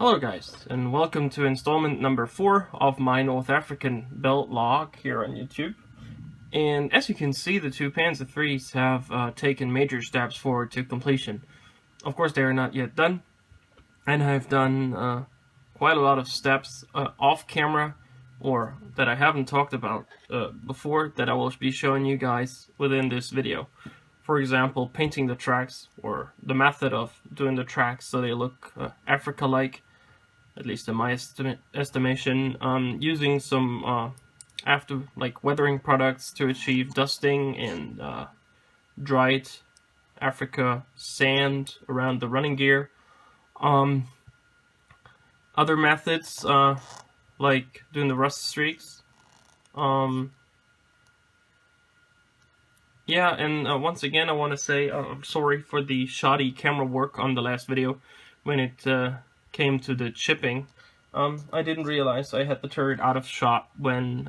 Hello guys, and welcome to installment number 4 of my North African belt log here on YouTube. And as you can see, the two Panzer IIIs have taken major steps forward to completion. Of course, they are not yet done, and I've done quite a lot of steps off camera, or that I haven't talked about before, that I will be showing you guys within this video. For example, painting the tracks, or the method of doing the tracks so they look Africa-like, at least in my estimation, using some weathering products to achieve dusting and dried Africa sand around the running gear. Other methods, like doing the rust streaks. Yeah, and once again, I want to say I'm sorry for the shoddy camera work on the last video when it came to the chipping. I didn't realize I had the turret out of shot when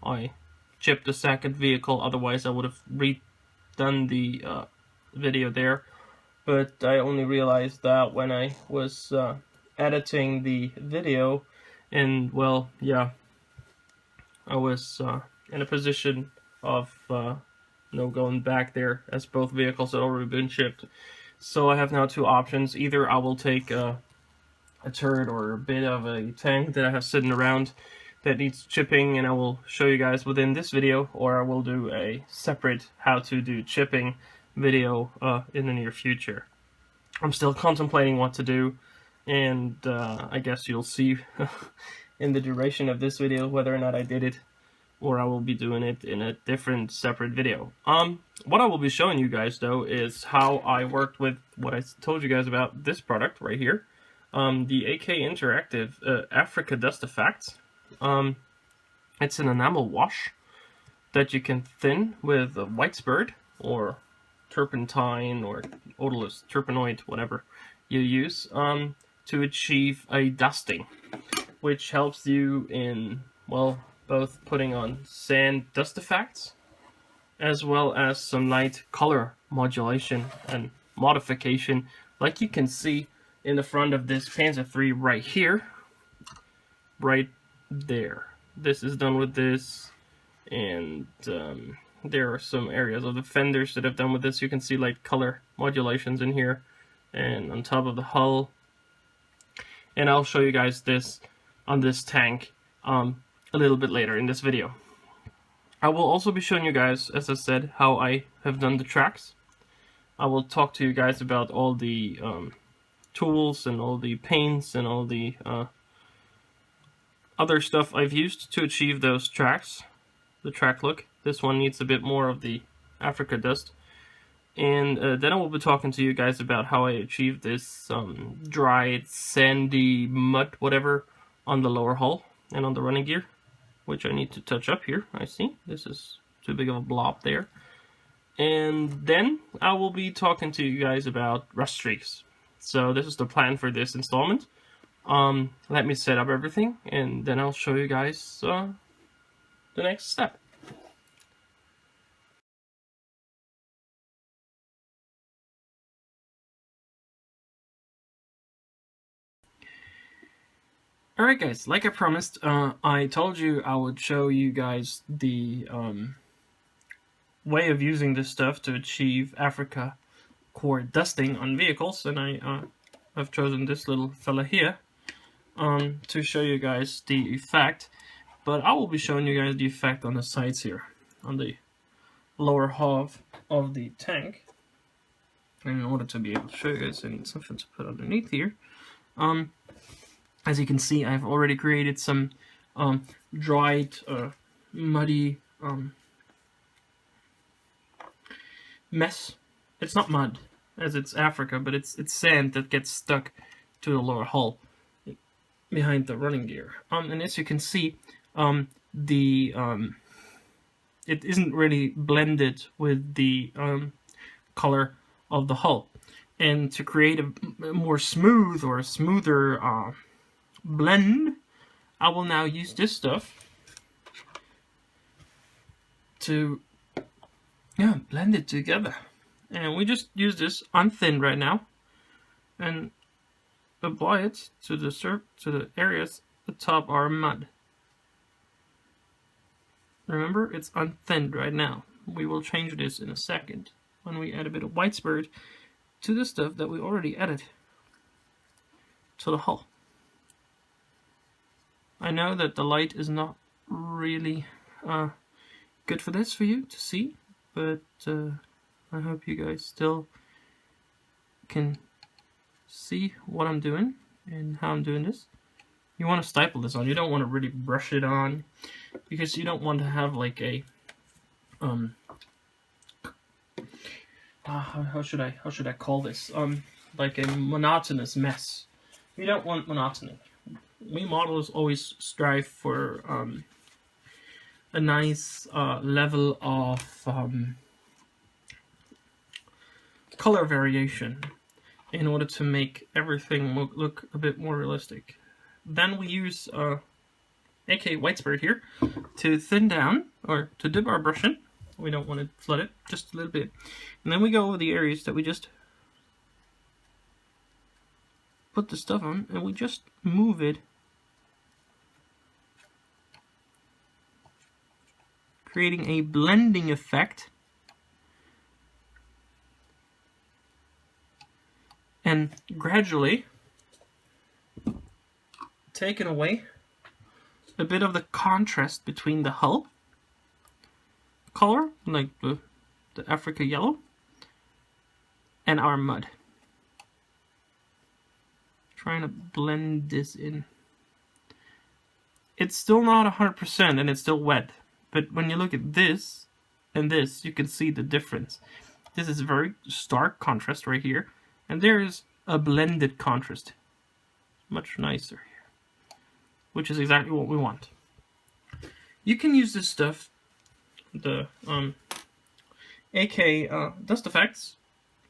I chipped the second vehicle, otherwise I would have redone the video there. But I only realized that when I was editing the video, and well, yeah, I was in a position of no going back there, as both vehicles had already been shipped. So I have now two options. Either I will take a turret or a bit of a tank that I have sitting around that needs chipping, and I will show you guys within this video, or I will do a separate how to do chipping video in the near future. I'm still contemplating what to do, and I guess you'll see in the duration of this video whether or not I did it, or I will be doing it in a different separate video. What I will be showing you guys though is how I worked with what I told you guys about this product right here, the AK Interactive Africa Dust Effects. It's an enamel wash that you can thin with a white spirit or turpentine or odorless turpenoid, whatever you use, to achieve a dusting, which helps you in, well, both putting on sand dust effects as well as some light color modulation and modification, like you can see in the front of this Panzer III right here, right there. This is done with this, and there are some areas of the fenders that I've done with this. You can see light color modulations in here and on top of the hull, and I'll show you guys this on this tank a little bit later in this video. I will also be showing you guys, as I said, how I have done the tracks. I will talk to you guys about all the tools and all the paints and all the other stuff I've used to achieve those tracks, the track look. This one needs a bit more of the Africa dust. And then I will be talking to you guys about how I achieved this dried, sandy mud, whatever, on the lower hull and on the running gear, which I need to touch up here. I see this is too big of a blob there. And then I will be talking to you guys about rust streaks. So this is the plan for this installment. Let me set up everything, and then I'll show you guys the next step. Alright guys, like I promised, I told you I would show you guys the way of using this stuff to achieve Africa core dusting on vehicles, and I've chosen this little fella here to show you guys the effect. But I will be showing you guys the effect on the sides here, on the lower half of the tank. And in order to be able to show you guys, I need something to put underneath here. As you can see, I've already created some dried, muddy mess. It's not mud, as it's Africa, but it's sand that gets stuck to the lower hull behind the running gear. And as you can see, it isn't really blended with the color of the hull. And to create a more smooth or a smoother blend, I will now use this stuff to blend it together. And we just use this unthinned right now, and apply it to the areas atop our mud. Remember, it's unthinned right now. We will change this in a second when we add a bit of white spirit to the stuff that we already added to the hull. I know that the light is not really good for this for you to see, but I hope you guys still can see what I'm doing and how I'm doing this. You want to stipple this on. You don't want to really brush it on, because you don't want to have like a how should I call this, like a monotonous mess. We don't want monotony. We modelers always strive for a nice level of color variation in order to make everything look a bit more realistic. Then we use aka white spirit here to thin down, or to dip our brush in. We don't want to flood it, just a little bit. And then we go over the areas that we just put the stuff on, and we just move it, creating a blending effect. And gradually taking away a bit of the contrast between the hull color, like the Africa yellow, and our mud. Trying to blend this in. It's still not 100% and it's still wet, but when you look at this and this, you can see the difference. This is very stark contrast right here, and there is a blended contrast, much nicer here, which is exactly what we want. You can use this stuff, the AK dust effects,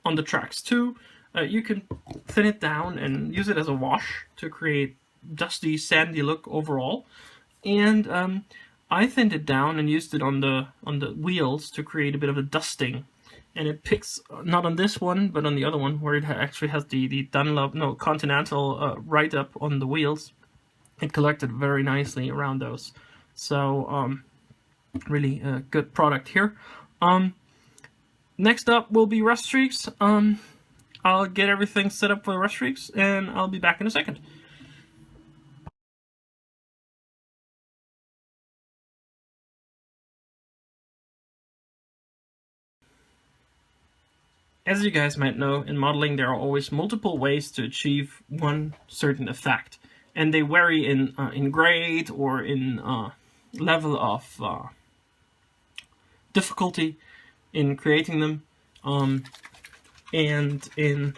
on the tracks too. You can thin it down and use it as a wash to create dusty, sandy look overall. And I thinned it down and used it on the wheels to create a bit of a dusting. And it picks, not on this one, but on the other one, where it actually has the Dunlop, no, Continental write-up on the wheels. It collected very nicely around those. So, really a good product here. Next up will be rust streaks. I'll get everything set up for the rust streaks, and I'll be back in a second. As you guys might know, in modeling there are always multiple ways to achieve one certain effect, and they vary in grade or in level of difficulty in creating them, and in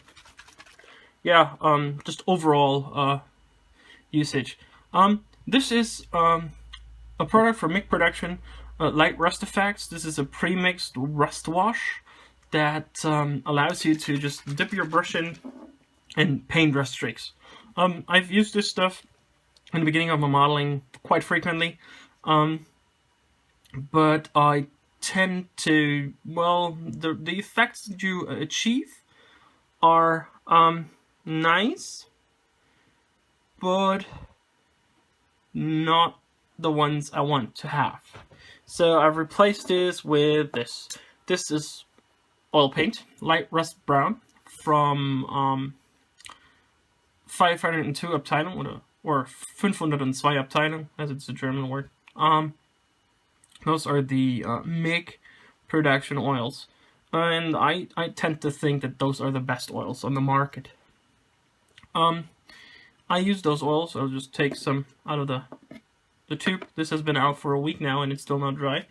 just overall usage. This is a product for MIG production, light rust effects. This is a pre-mixed rust wash that allows you to just dip your brush in and paint rust streaks. I've used this stuff in the beginning of my modeling quite frequently, but I tend to, well, the effects that you achieve are nice, but not the ones I want to have. So I've replaced this with this. This is oil paint, light rust brown, from 502 Abteilung, or 502 Abteilung, as it's a German word. Those are the MIG production oils, and I tend to think that those are the best oils on the market. I use those oils. I'll just take some out of the tube. This has been out for a week now and it's still not dry.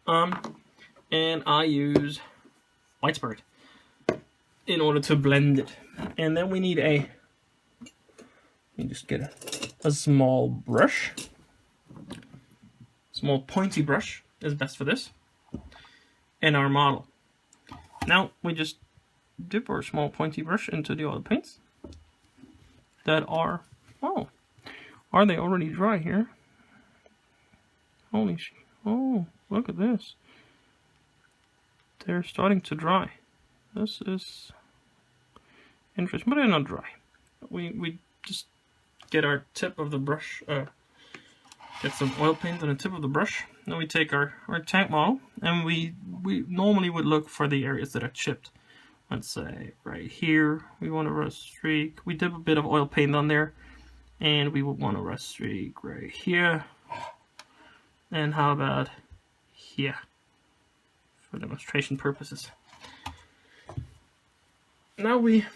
And I use white spirit in order to blend it. And then we need let me just get a small brush. Small pointy brush is best for this. And our model. Now we just dip our small pointy brush into the oil paints that are, oh, are they already dry here? Holy shit. Oh, look at this. They're starting to dry. This is interesting, but they're not dry. We just get our tip of the brush, get some oil paint on the tip of the brush. Then we take our tank model, and we normally would look for the areas that are chipped. Let's say right here, we want a rust streak. We dip a bit of oil paint on there, and we would want a rust streak right here. And how about here, for demonstration purposes. Now we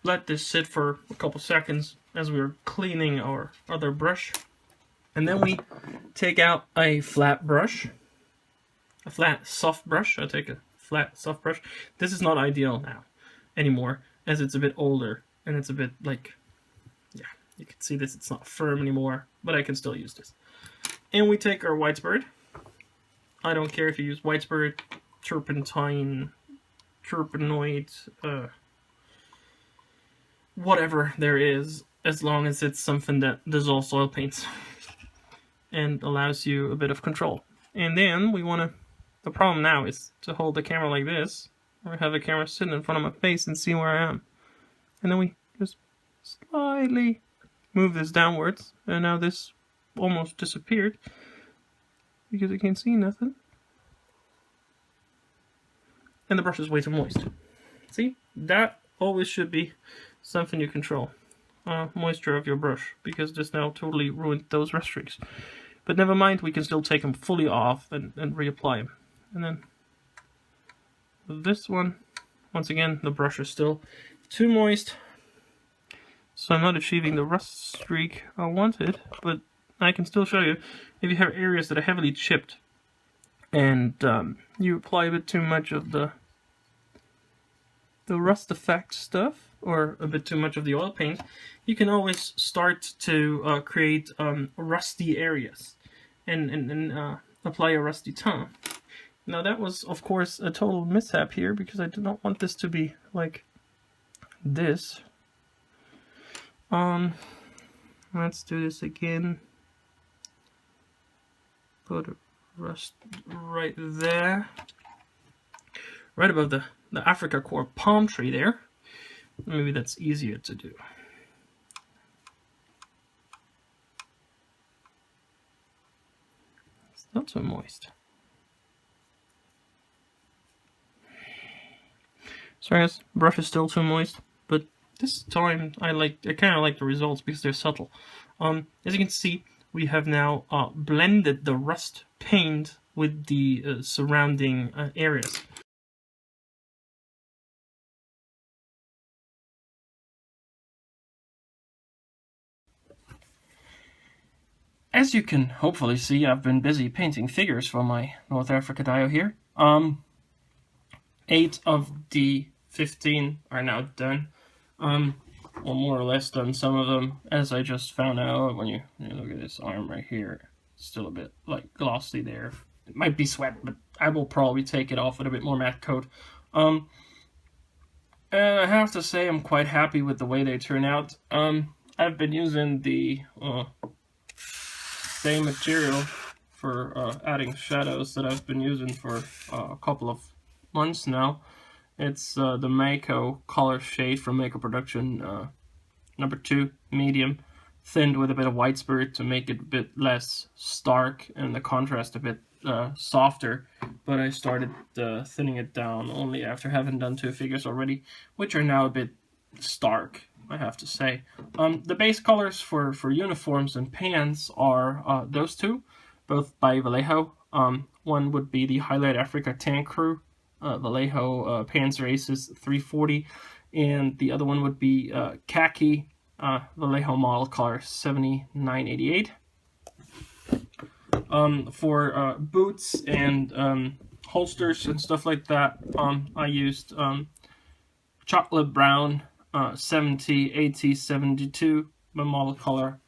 let this sit for a couple seconds as we're cleaning our other brush. And then we take out a flat brush, a flat soft brush. I take a flat soft brush. This is not ideal now anymore, as it's a bit older and it's a bit like, yeah, you can see this, it's not firm anymore, but I can still use this. And we take our Whitesbird. I don't care if you use Whitesbird, turpentine, turpenoid, whatever there is, as long as it's something that dissolves oil paints and allows you a bit of control. And then we want to, the problem now is to hold the camera like this, or have the camera sitting in front of my face and see where I am. And then we just slightly move this downwards, and now this almost disappeared because I can't see nothing. And the brush is way too moist. See, that always should be something you control. Moisture of your brush, because this now totally ruined those rust streaks. But never mind, we can still take them fully off and reapply them. And then this one, once again, the brush is still too moist, so I'm not achieving the rust streak I wanted, but I can still show you if you have areas that are heavily chipped and you apply a bit too much of the rust effect stuff, or a bit too much of the oil paint, you can always start to create rusty areas and apply a rusty tone. Now that was, of course, a total mishap here, because I did not want this to be like this. Let's do this again. Put a rust right there, right above the Africa Core palm tree there. Maybe that's easier to do. It's not so moist. Sorry guys, brush is still too moist, but this time I kind of like the results because they're subtle. As you can see, we have now blended the rust paint with the surrounding areas. As you can hopefully see, I've been busy painting figures for my North Africa dio here. 8 of the 15 are now done. Or more or less done. Some of them, as I just found out, when you look at this arm right here, it's still a bit like glossy there. It might be sweat, but I will probably take it off with a bit more matte coat. And I have to say I'm quite happy with the way they turn out. I've been using the same material for adding shadows that I've been using for a couple of months now. It's the Mako color shade from Mako Production number 2, medium, thinned with a bit of Whitesbird to make it a bit less stark and the contrast a bit softer. But I started thinning it down only after having done 2 figures already, which are now a bit stark, I have to say. The base colors for uniforms and pants are those 2, both by Vallejo. One would be the Highlight Africa Tank Crew, Vallejo Panzer Aces 340, and the other one would be Khaki Vallejo model color 7988. For boots and holsters and stuff like that, I used chocolate brown 70 AT72, my model color.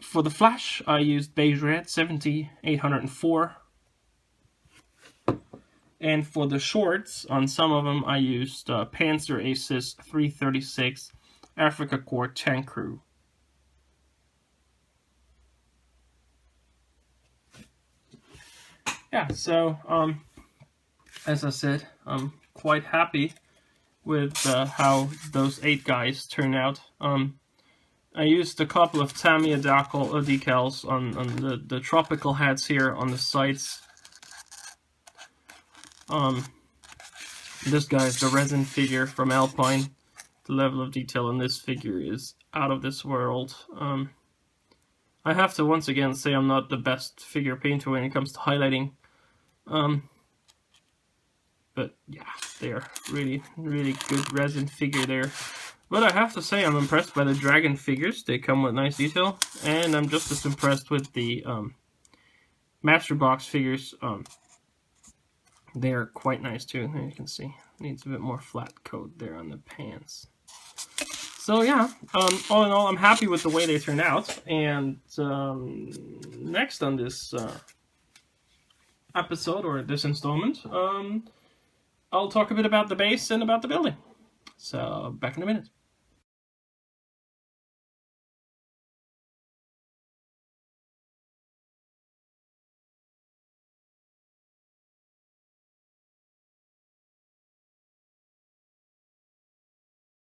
For the flash, I used beige red 70 804. And for the shorts, on some of them, I used Panzer Aces 336 Africa Core Tank Crew. Yeah, so as I said, I'm quite happy with how those 8 guys turn out. I used a couple of Tamiya decals on the tropical hats here on the sides. This guy is the resin figure from Alpine. The level of detail on this figure is out of this world. I have to once again say I'm not the best figure painter when it comes to highlighting. But yeah, they're really good resin figure there. But I have to say I'm impressed by the dragon figures. They come with nice detail. And I'm just as impressed with the Master Box figures. They're quite nice too. There you can see. Needs a bit more flat coat there on the pants. So yeah, all in all, I'm happy with the way they turned out. And next on this episode, or this installment, I'll talk a bit about the base and about the building. So, back in a minute.